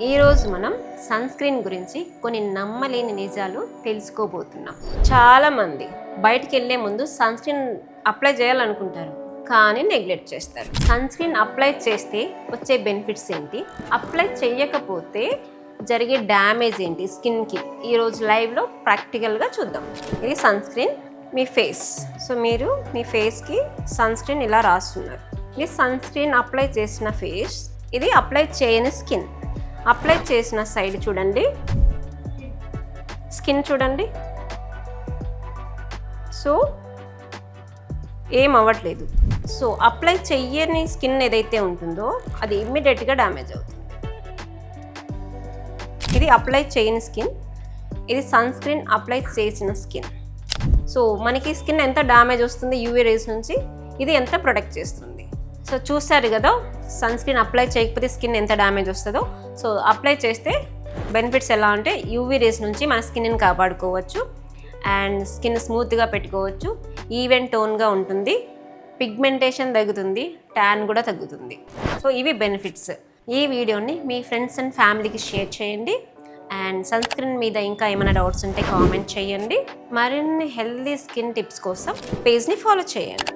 ఈరోజు మనం sun screen గురించి కొన్ని నమ్మలేని నిజాలు తెలుసుకోబోతున్నాం. చాలామంది బయటికి వెళ్ళే ముందు సన్ స్క్రీన్ అప్లై చేయాలనుకుంటారు, కానీ నెగ్లెక్ట్ చేస్తారు. సన్ స్క్రీన్ అప్లై చేస్తే వచ్చే బెనిఫిట్స్ ఏంటి, అప్లై చేయకపోతే జరిగే డ్యామేజ్ ఏంటి స్కిన్కి, ఈరోజు లైవ్లో ప్రాక్టికల్గా చూద్దాం. ఇది సన్ స్క్రీన్, మీ ఫేస్. సో మీరు మీ ఫేస్కి సన్ స్క్రీన్ ఇలా రాస్తున్నారు. ఇది సన్ స్క్రీన్ అప్లై చేసిన ఫేస్, ఇది అప్లై చేయని స్కిన్. అప్లై చేసిన సైడ్ చూడండి, స్కిన్ చూడండి. సో ఏం అవ్వట్లేదు. సో అప్లై చెయ్యని స్కిన్ ఏదైతే ఉంటుందో అది ఇమ్మీడియట్గా డ్యామేజ్ అవుతుంది. ఇది అప్లై చేయని స్కిన్, ఇది సన్ స్క్రీన్ అప్లై చేసిన స్కిన్. సో మనకి స్కిన్ ఎంత డ్యామేజ్ వస్తుంది యూవీ రేస్ నుంచి, ఇది ఎంత ప్రొటెక్ట్ చేస్తుంది. సో చూసారు కదా సన్ స్క్రీన్ అప్లై చేయకపోతే స్కిన్ ఎంత డ్యామేజ్ వస్తుందో. సో అప్లై చేస్తే బెనిఫిట్స్ ఎలా అంటే యూవీ రేస్ నుంచి మన స్కిన్ని కాపాడుకోవచ్చు, అండ్ స్కిన్ స్మూత్గా పెట్టుకోవచ్చు, ఈవెన్ టోన్గా ఉంటుంది, పిగ్మెంటేషన్ తగ్గుతుంది, ట్యాన్ కూడా తగ్గుతుంది. సో ఇవి బెనిఫిట్స్. ఈ వీడియోని మీ ఫ్రెండ్స్ అండ్ ఫ్యామిలీకి షేర్ చేయండి. అండ్ సన్ స్క్రీన్ మీద ఇంకా ఏమైనా డౌట్స్ ఉంటే కామెంట్ చేయండి. మరిన్ని హెల్దీ స్కిన్ టిప్స్ కోసం పేజ్ని ఫాలో చేయండి.